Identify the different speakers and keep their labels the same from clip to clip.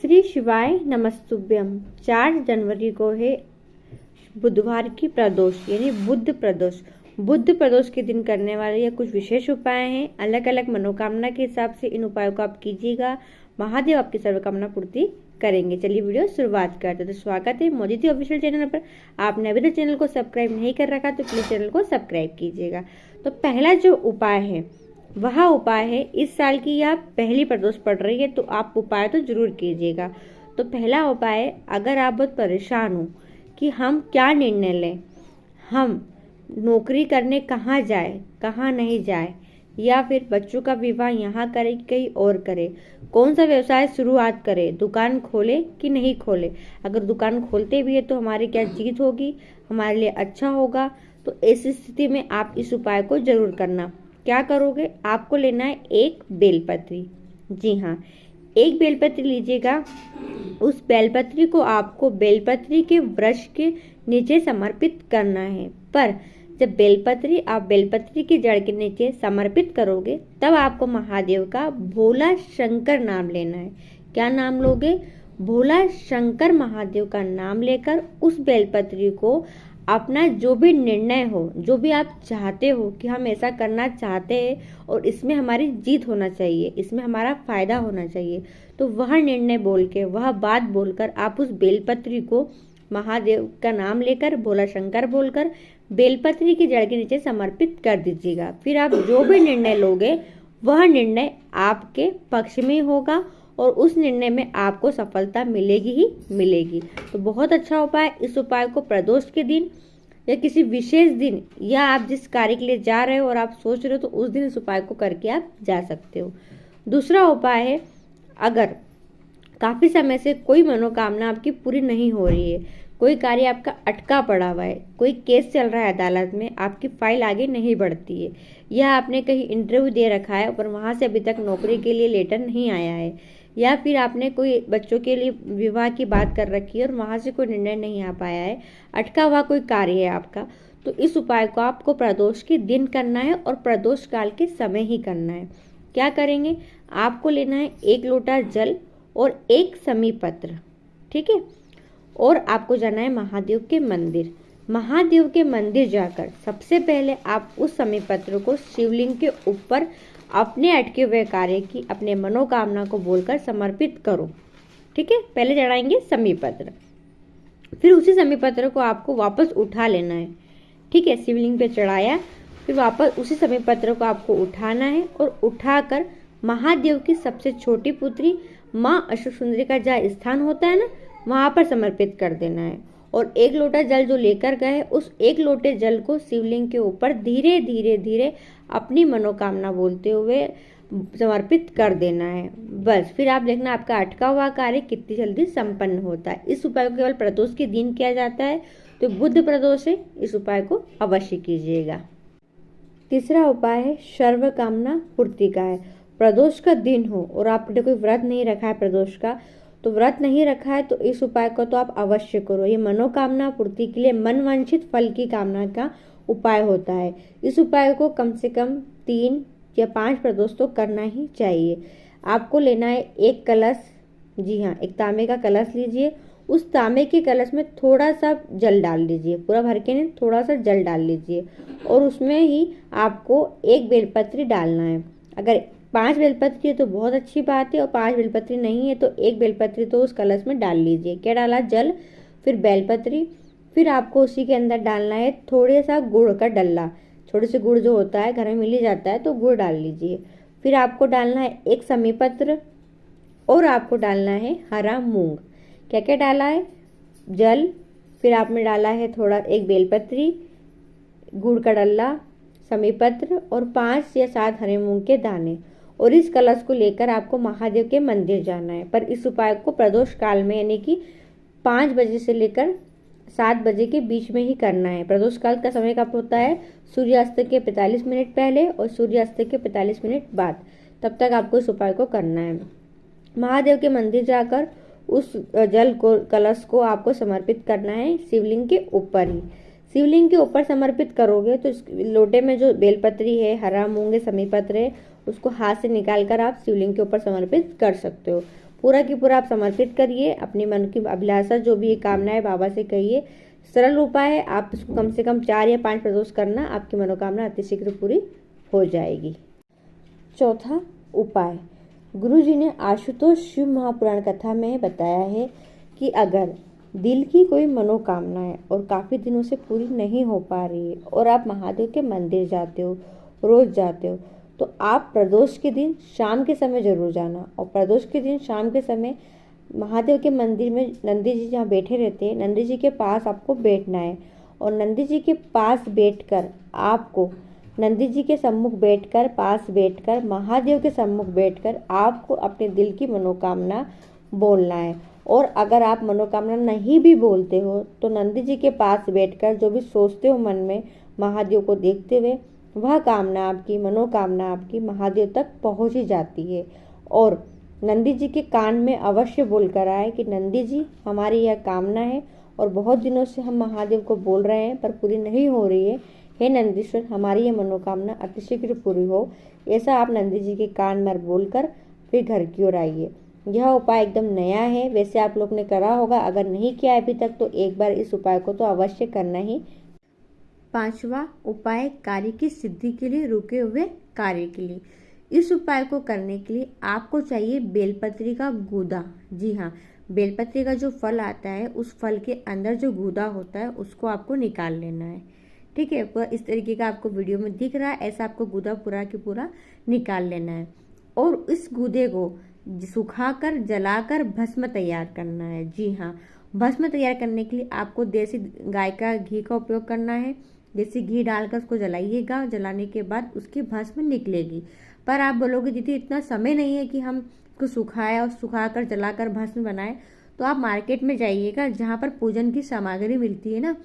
Speaker 1: श्री शिवाय नमस्तुभ्यम। 4 जनवरी को है बुधवार की प्रदोष यानी बुध प्रदोष। बुध प्रदोष के दिन करने वाले ये कुछ विशेष उपाय हैं। अलग अलग मनोकामना के हिसाब से इन उपायों को आप कीजिएगा। महादेव आपकी सर्वकामना पूर्ति करेंगे। चलिए वीडियो शुरुआत करते हैं। तो स्वागत है मोदी जी ऑफिशियल चैनल पर। आपने अभी तक चैनल को सब्सक्राइब नहीं कर रखा तो प्लीज चैनल को सब्सक्राइब कीजिएगा। तो पहला जो उपाय है वह उपाय है, इस साल की या पहली प्रदोष पड़ रही है तो आप उपाय तो जरूर कीजिएगा। तो पहला उपाय है, अगर आप बहुत परेशान हो कि हम क्या निर्णय लें, हम नौकरी करने कहाँ जाए कहाँ नहीं जाए, या फिर बच्चों का विवाह यहाँ करे कि कहीं और करे, कौन सा व्यवसाय शुरुआत करे, दुकान खोले कि नहीं खोले, अगर दुकान खोलते भी है तो हमारी क्या जीत होगी, हमारे लिए अच्छा होगा। तो ऐसी स्थिति में आप इस उपाय को जरूर करना। क्या करोगे, आपको लेना है एक बेलपत्री। जी हाँ, एक बेलपत्री लीजिएगा। उस बेलपत्री को आपको बेलपत्री के वृक्ष के नीचे समर्पित करना है। पर जब आप बेलपत्री की जड़ के नीचे समर्पित करोगे तब आपको महादेव का भोला शंकर नाम लेना है। क्या नाम लोगे, भोला शंकर महादेव का नाम लेकर उस बेलपत्री को अपना जो भी निर्णय हो, जो भी आप चाहते हो कि हम ऐसा करना चाहते हैं और इसमें हमारी जीत होना चाहिए, इसमें हमारा फायदा होना चाहिए, तो वह निर्णय बोल के, वह बात बोलकर आप उस बेलपत्री को महादेव का नाम लेकर, भोला शंकर बोलकर बेलपत्री की जड़ के नीचे समर्पित कर दीजिएगा। फिर आप जो भी निर्णय लोगे वह निर्णय आपके पक्ष में होगा और उस निर्णय में आपको सफलता मिलेगी ही मिलेगी। तो बहुत अच्छा उपाय। इस उपाय को प्रदोष के दिन या किसी विशेष दिन, या आप जिस कार्य के लिए जा रहे हो और आप सोच रहे हो तो उस दिन इस उपाय को करके आप जा सकते हो। दूसरा उपाय है, अगर काफ़ी समय से कोई मनोकामना आपकी पूरी नहीं हो रही है, कोई कार्य आपका अटका पड़ा हुआ है, कोई केस चल रहा है अदालत में, आपकी फाइल आगे नहीं बढ़ती है, या आपने कहीं इंटरव्यू दे रखा है पर वहाँ से अभी तक नौकरी के लिए लेटर नहीं आया है, या फिर आपने कोई बच्चों के लिए विवाह की बात कर रखी है और वहाँ से कोई निर्णय नहीं आ पाया है, अटका हुआ कोई कार्य है आपका, तो इस उपाय को आपको प्रदोष के दिन करना है और प्रदोष काल के समय ही करना है। क्या करेंगे, आपको लेना है 1 लोटा जल और 1 समी पत्र, ठीक है, और आपको जाना है महादेव के मंदिर। महादेव के मंदिर जाकर सबसे पहले आप उस समी पत्र को शिवलिंग के ऊपर अपने अटके हुए कार्य की, अपने मनोकामना को बोलकर समर्पित करो, ठीक है। पहले चढ़ाएंगे समी पत्र, फिर उसी समी पत्र को आपको वापस उठा लेना है, ठीक है। शिवलिंग पे चढ़ाया, फिर वापस उसी समी पत्र को आपको उठाना है और उठाकर महादेव की सबसे छोटी पुत्री माँ अष्ट सुंदरी का जहाँ स्थान होता है ना, वहाँ पर समर्पित कर देना है। और 1 लोटा जल जो लेकर गए उस 1 लोटे जल को शिवलिंग के ऊपर धीरे धीरे धीरे अपनी मनोकामना बोलते हुए समर्पित कर देना है। बस फिर आप देखना आपका अटका हुआ कार्य कितनी जल्दी संपन्न होता है। इस उपाय को केवल प्रदोष के दिन किया जाता है, तो बुध प्रदोष है, इस उपाय को अवश्य कीजिएगा। तीसरा उपाय है सर्व कामना पूर्ति का है। प्रदोष का दिन हो और आपने कोई व्रत नहीं रखा है प्रदोष का, तो व्रत नहीं रखा है तो इस उपाय को तो आप अवश्य करो। ये मनोकामना पूर्ति के लिए मनवांछित फल की कामना का उपाय होता है। इस उपाय को कम से कम 3 या 5 प्रदोष तो करना ही चाहिए। आपको लेना है 1 कलश, जी हाँ, 1 तांबे का कलश लीजिए। उस तांबे के कलश में थोड़ा सा जल डाल लीजिए, पूरा भर के नहीं, थोड़ा सा जल डाल लीजिए और उसमें ही आपको 1 बेलपत्री डालना है। अगर 5 बेलपत्री है तो बहुत अच्छी बात है, और 5 बेलपत्री नहीं है तो 1 बेलपत्री तो उस कलश में डाल लीजिए। क्या डाला, जल, फिर बेलपत्री, फिर आपको उसी के अंदर डालना है थोड़े सा गुड़ का डल्ला। थोड़े से गुड़ जो होता है घर में मिल ही जाता है, तो गुड़ डाल लीजिए। फिर आपको डालना है 1 समी पत्र और आपको डालना है हरा मूंग। क्या क्या डाला है, जल, फिर आपने डाला है थोड़ा 1 बेलपत्री, गुड़ का डल्ला, समी पत्र और 5 या 7 हरे मूंग के दाने। और इस कलश को लेकर आपको महादेव के मंदिर जाना है। पर इस उपाय को प्रदोष काल में यानी कि 5 बजे से लेकर 7 बजे के बीच में ही करना है। प्रदोष काल का समय कब होता है, सूर्यास्त के 45 मिनट पहले और सूर्यास्त के 45 मिनट बाद, तब तक आपको इस उपाय को करना है। महादेव के मंदिर जाकर उस जल को, कलश को आपको समर्पित करना है शिवलिंग के ऊपर ही। शिवलिंग के ऊपर समर्पित करोगे तो लोटे में जो बेलपत्री है, हरा मूंग है, समी पत्र है, उसको हाथ से निकाल कर आप शिवलिंग के ऊपर समर्पित कर सकते हो। पूरा की पूरा आप समर्पित करिए। अपनी मन की अभिलाषा जो भी कामना है बाबा से कहिए। सरल उपाय है, आप इसको कम से कम 4 या 5 प्रदोष करना, आपकी मनोकामना अतिशीघ्र पूरी हो जाएगी। चौथा उपाय, गुरुजी ने आशुतोष शिव महापुराण कथा में बताया है कि अगर दिल की कोई मनोकामना है और काफ़ी दिनों से पूरी नहीं हो पा रही है और आप महादेव के मंदिर जाते हो, रोज जाते हो, तो आप प्रदोष के दिन शाम के समय जरूर जाना। और प्रदोष के दिन शाम के समय महादेव के मंदिर में नंदी जी जहाँ बैठे रहते हैं, नंदी जी के पास आपको बैठना है। और नंदी जी के पास बैठकर आपको नंदी जी के सम्मुख बैठकर, पास बैठकर, महादेव के सम्मुख बैठकर आपको अपने दिल की मनोकामना बोलना है। और अगर आप मनोकामना नहीं भी बोलते हो तो नंदी जी के पास बैठकर जो भी सोचते हो मन में महादेव को देखते हुए, वह कामना आपकी, मनोकामना आपकी महादेव तक पहुंच ही जाती है। और नंदी जी के कान में अवश्य बोलकर आए कि नंदी जी, हमारी यह कामना है और बहुत दिनों से हम महादेव को बोल रहे हैं पर पूरी नहीं हो रही है। हे नंदीश्वर, हमारी यह मनोकामना अतिशीघ्र पूरी हो। ऐसा आप नंदी जी के कान में बोलकर फिर घर की ओर आइए। यह उपाय एकदम नया है, वैसे आप लोग ने करा होगा, अगर नहीं किया अभी तक तो एक बार इस उपाय को तो अवश्य करना ही। पांचवा उपाय, कार्य की सिद्धि के लिए, रुके हुए कार्य के लिए। इस उपाय को करने के लिए आपको चाहिए बेलपत्री का गूदा। जी हाँ, बेलपत्री का जो फल आता है उस फल के अंदर जो गूदा होता है उसको आपको निकाल लेना है। ठीक है, पूरा इस तरीके का आपको वीडियो में दिख रहा है, ऐसा आपको गूदा पूरा की पूरा निकाल लेना है। और इस गूदे को सुखाकर, जलाकर भस्म तैयार करना है। जी हाँ, भस्म तैयार करने के लिए आपको देसी गाय का घी का उपयोग करना है। देसी घी डालकर उसको जलाइएगा। जलाने के बाद उसकी भस्म निकलेगी। पर आप बोलोगे दीदी इतना समय नहीं है कि हम उसको सुखाए और सुखाकर जलाकर भस्म बनाए, तो आप मार्केट में जाइएगा जहाँ पर पूजन की सामग्री मिलती है ना,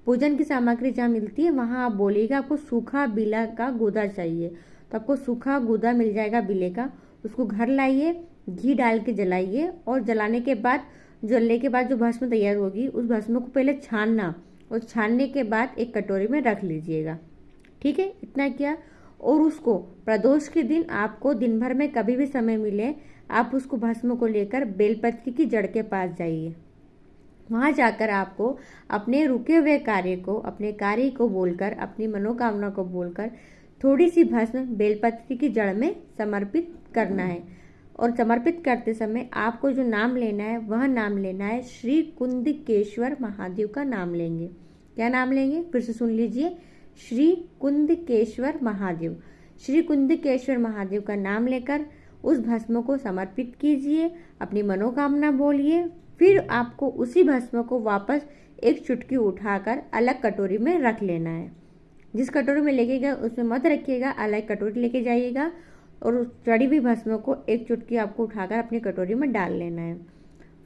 Speaker 1: पूजन की सामग्री जहाँ मिलती है वहाँ आप बोलिएगा आपको सूखा बिला का गूदा चाहिए, तो आपको सूखा गूदा मिल जाएगा बिले का। उसको घर लाइए, घी डाल के जलाइए और जलाने के बाद, जलने के बाद जो भस्म तैयार होगी उस भस्म को पहले छानना और छानने के बाद एक कटोरी में रख लीजिएगा। ठीक है, इतना किया। और उसको प्रदोष के दिन आपको दिन भर में कभी भी समय मिले आप उसको भस्म को लेकर बेलपत्री की जड़ के पास जाइए। वहाँ जाकर आपको अपने रुके हुए कार्य को, अपने कार्य को बोलकर, अपनी मनोकामना को बोलकर थोड़ी सी भस्म बेलपत्री की जड़ में समर्पित करना है। और समर्पित करते समय आपको जो नाम लेना है वह नाम लेना है श्री कुंदकेश्वर महादेव का नाम लेंगे। क्या नाम लेंगे, फिर से सुन लीजिए, श्री कुंदकेश्वर महादेव। श्री कुंदकेश्वर महादेव का नाम लेकर उस भस्म को समर्पित कीजिए, अपनी मनोकामना बोलिए। फिर आपको उसी भस्म को वापस एक चुटकी उठाकर अलग कटोरी में रख लेना है। जिस कटोरी में लेके गए उसमें मत रखिएगा, अलग कटोरी लेके जाइएगा और उस चढ़ी हुई भस्म को एक चुटकी आपको उठाकर अपनी कटोरी में डाल लेना है।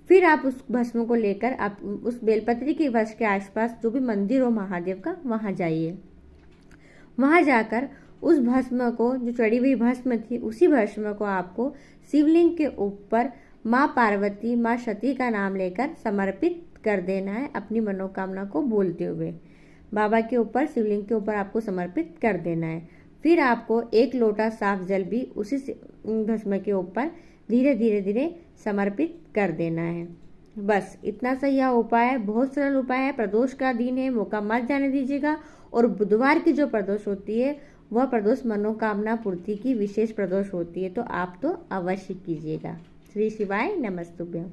Speaker 1: फिर आप उस भस्म को लेकर आप उस बेलपत्री के वृक्ष के आसपास जो भी मंदिर हो महादेव का, वहाँ जाइए। वहाँ जाकर उस भस्म को, जो चढ़ी हुई भस्म थी, उसी भस्म को आपको शिवलिंग के ऊपर माँ पार्वती, माँ सती का नाम लेकर समर्पित कर देना है, अपनी मनोकामना को बोलते हुए। बाबा के ऊपर, शिवलिंग के ऊपर आपको समर्पित कर देना है। फिर आपको एक लोटा साफ जल भी उसी भस्म के ऊपर धीरे धीरे धीरे समर्पित कर देना है। बस इतना सा यह उपाय है, बहुत सरल उपाय है। प्रदोष का दिन है, मौका मत जाने दीजिएगा। और बुधवार की जो प्रदोष होती है वह प्रदोष मनोकामना पूर्ति की विशेष प्रदोष होती है, तो आप तो अवश्य कीजिएगा। श्री शिवाय नमस्तुभ्यं।